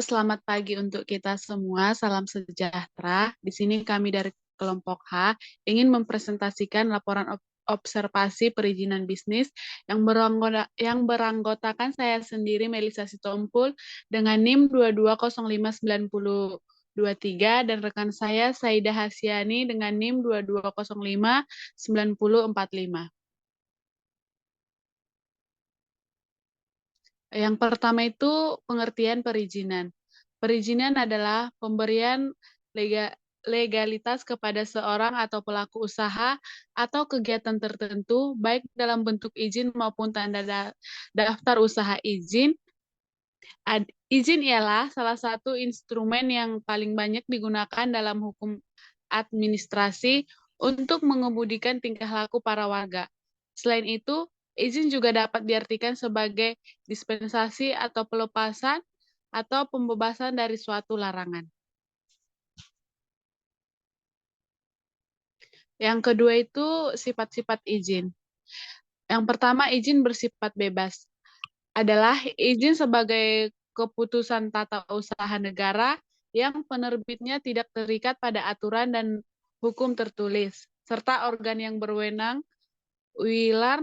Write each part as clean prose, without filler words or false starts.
Selamat pagi untuk kita semua. Salam sejahtera. Di sini kami dari kelompok H ingin mempresentasikan laporan observasi perizinan bisnis yang beranggotakan saya sendiri Melisa Sitompul dengan NIM 22059023 dan rekan saya Saida Hasyani dengan NIM 22059045. Yang pertama itu pengertian perizinan. Perizinan adalah pemberian legalitas kepada seorang atau pelaku usaha atau kegiatan tertentu, baik dalam bentuk izin maupun tanda daftar usaha izin. Izin ialah salah satu instrumen yang paling banyak digunakan dalam hukum administrasi untuk mengemudikan tingkah laku para warga. Selain itu, izin juga dapat diartikan sebagai dispensasi atau pelepasan atau pembebasan dari suatu larangan. Yang kedua itu sifat-sifat izin. Yang pertama, izin bersifat bebas. Adalah izin sebagai keputusan tata usaha negara yang penerbitnya tidak terikat pada aturan dan hukum tertulis, serta organ yang berwenang, wilayah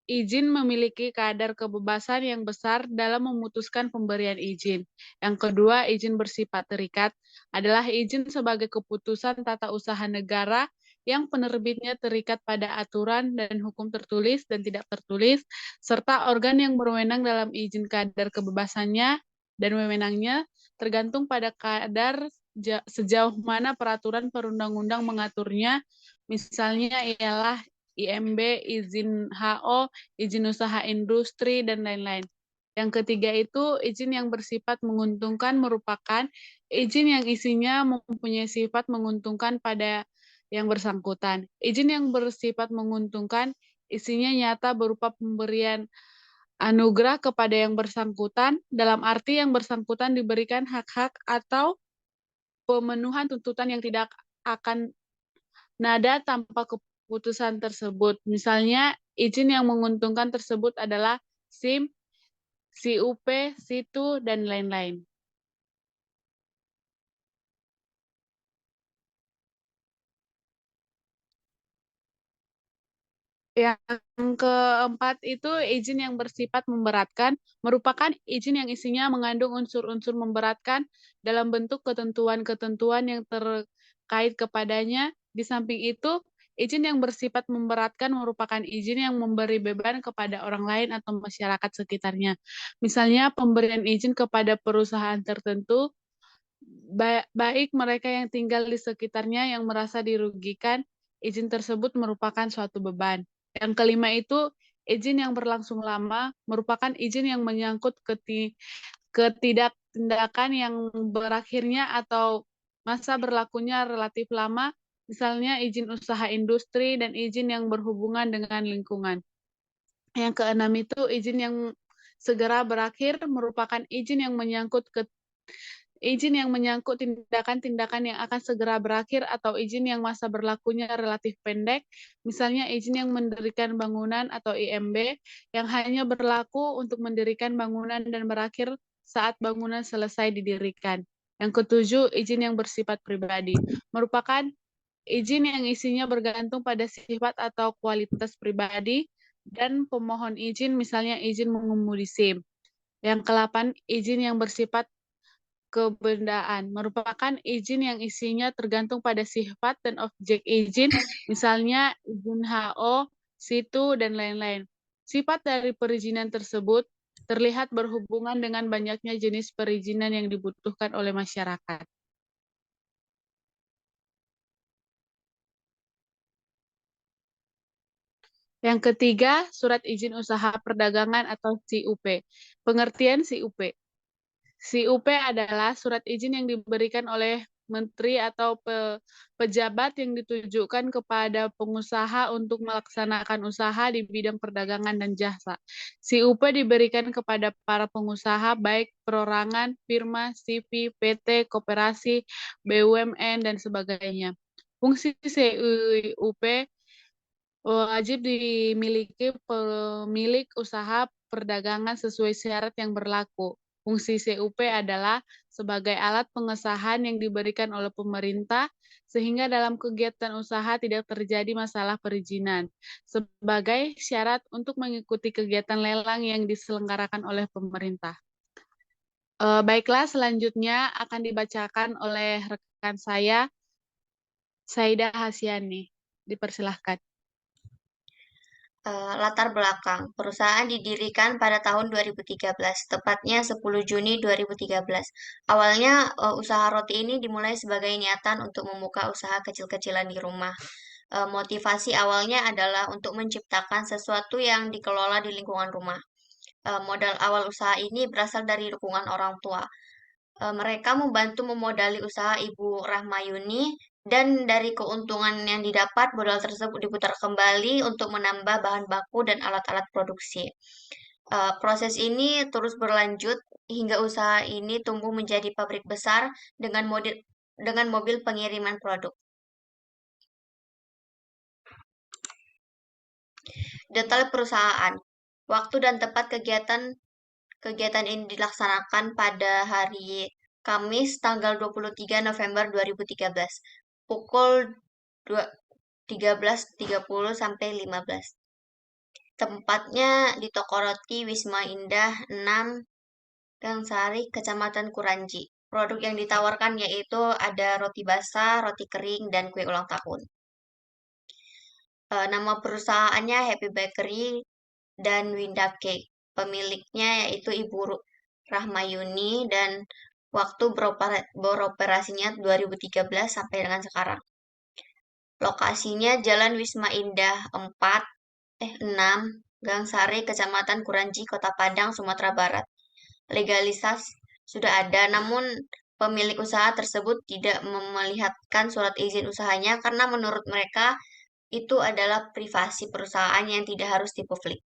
izin memiliki kadar kebebasan yang besar dalam memutuskan pemberian izin. Yang kedua, izin bersifat terikat adalah izin sebagai keputusan tata usaha negara yang penerbitnya terikat pada aturan dan hukum tertulis dan tidak tertulis, serta organ yang berwenang dalam izin kadar kebebasannya dan wewenangnya tergantung pada kadar sejauh mana peraturan perundang-undang mengaturnya, misalnya ialah IMB, izin HO, izin usaha industri, dan lain-lain. Yang ketiga itu izin yang bersifat menguntungkan merupakan izin yang isinya mempunyai sifat menguntungkan pada yang bersangkutan. Izin yang bersifat menguntungkan isinya nyata berupa pemberian anugerah kepada yang bersangkutan, dalam arti yang bersangkutan diberikan hak-hak atau pemenuhan tuntutan yang tidak akan nada tanpa keputusan tersebut. Misalnya, izin yang menguntungkan tersebut adalah SIM, CUP, SITU, dan lain-lain. Yang keempat itu izin yang bersifat memberatkan, merupakan izin yang isinya mengandung unsur-unsur memberatkan dalam bentuk ketentuan-ketentuan yang terkait kepadanya. Di samping itu, izin yang bersifat memberatkan merupakan izin yang memberi beban kepada orang lain atau masyarakat sekitarnya. Misalnya, pemberian izin kepada perusahaan tertentu, baik mereka yang tinggal di sekitarnya yang merasa dirugikan, izin tersebut merupakan suatu beban. Yang kelima itu izin yang berlangsung lama merupakan izin yang menyangkut ketidaktindakan yang berakhirnya atau masa berlakunya relatif lama, misalnya izin usaha industri dan izin yang berhubungan dengan lingkungan. Yang keenam itu izin yang segera berakhir merupakan izin yang menyangkut tindakan-tindakan yang akan segera berakhir atau izin yang masa berlakunya relatif pendek, misalnya izin yang mendirikan bangunan atau IMB yang hanya berlaku untuk mendirikan bangunan dan berakhir saat bangunan selesai didirikan. Yang ketujuh, izin yang bersifat pribadi, merupakan izin yang isinya bergantung pada sifat atau kualitas pribadi dan pemohon izin, misalnya izin mengemudi SIM. Yang ke-8, izin yang bersifat kebendaan merupakan izin yang isinya tergantung pada sifat dan objek izin, misalnya izin HO, situ, dan lain-lain. Sifat dari perizinan tersebut terlihat berhubungan dengan banyaknya jenis perizinan yang dibutuhkan oleh masyarakat. Yang ketiga, surat izin usaha perdagangan atau CUP. Pengertian CUP. CUP adalah surat izin yang diberikan oleh menteri atau pejabat yang ditujukan kepada pengusaha untuk melaksanakan usaha di bidang perdagangan dan jasa. CUP diberikan kepada para pengusaha baik perorangan, firma, CV, PT, koperasi, BUMN, dan sebagainya. Fungsi CUP wajib dimiliki pemilik usaha perdagangan sesuai syarat yang berlaku. Fungsi CUP adalah sebagai alat pengesahan yang diberikan oleh pemerintah sehingga dalam kegiatan usaha tidak terjadi masalah perizinan sebagai syarat untuk mengikuti kegiatan lelang yang diselenggarakan oleh pemerintah. Baiklah, selanjutnya akan dibacakan oleh rekan saya, Saida Hasyani. Dipersilahkan. Latar belakang. Perusahaan didirikan pada tahun 2013, tepatnya 10 Juni 2013. Awalnya usaha roti ini dimulai sebagai niatan untuk membuka usaha kecil-kecilan di rumah. Motivasi awalnya adalah untuk menciptakan sesuatu yang dikelola di lingkungan rumah. Modal awal usaha ini berasal dari dukungan orang tua. Mereka membantu memodali usaha Ibu Rahmayuni dan dari keuntungan yang didapat modal tersebut diputar kembali untuk menambah bahan baku dan alat-alat produksi. Proses ini terus berlanjut hingga usaha ini tumbuh menjadi pabrik besar dengan mobil pengiriman produk. Detail perusahaan, waktu dan tempat kegiatan ini dilaksanakan pada hari Kamis tanggal 23 November 2013 pukul 13.30 sampai 15. Tempatnya di toko roti Wisma Indah 6 Gangsari, Kecamatan Kuranji. Produk yang ditawarkan yaitu ada roti basah, roti kering, dan kue ulang tahun. Nama perusahaannya Happy Bakery dan Winda Cake. Pemiliknya yaitu Ibu Rahmayuni dan waktu beroperasinya 2013 sampai dengan sekarang. Lokasinya Jalan Wisma Indah 6, Gang Sari, Kecamatan Kuranji, Kota Padang, Sumatera Barat. Legalitas sudah ada, namun pemilik usaha tersebut tidak melihatkan surat izin usahanya karena menurut mereka itu adalah privasi perusahaan yang tidak harus dipublik.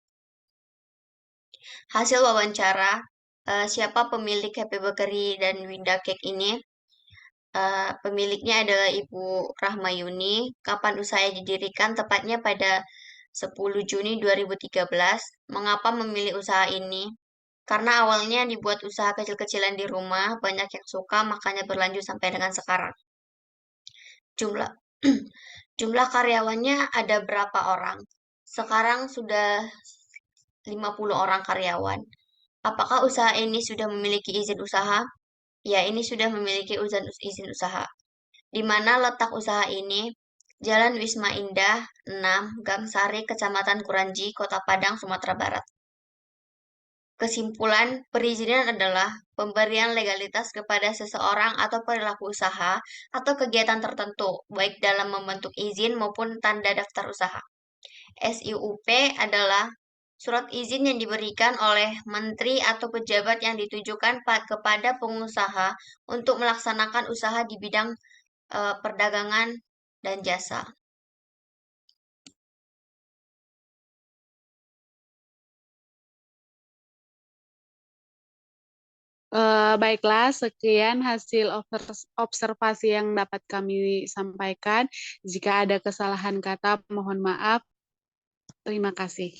Hasil wawancara, siapa pemilik Happy Bakery dan Winda Cake ini? Pemiliknya adalah Ibu Rahmayuni. Kapan usahanya didirikan? Tepatnya pada 10 Juni 2013. Mengapa memilih usaha ini? Karena awalnya dibuat usaha kecil-kecilan di rumah, banyak yang suka, makanya berlanjut sampai dengan sekarang. Jumlah jumlah karyawannya ada berapa orang? Sekarang sudah 50 orang karyawan. Apakah usaha ini sudah memiliki izin usaha? Ya, ini sudah memiliki izin usaha. Di mana letak usaha ini? Jalan Wisma Indah 6, Gang Sari, Kecamatan Kuranji, Kota Padang, Sumatera Barat. Kesimpulan, perizinan adalah pemberian legalitas kepada seseorang atau perilaku usaha atau kegiatan tertentu, baik dalam membentuk izin maupun tanda daftar usaha. SIUP adalah surat izin yang diberikan oleh menteri atau pejabat yang ditujukan kepada pengusaha untuk melaksanakan usaha di bidang perdagangan dan jasa. Baiklah, sekian hasil observasi yang dapat kami sampaikan. Jika ada kesalahan kata, mohon maaf. Terima kasih.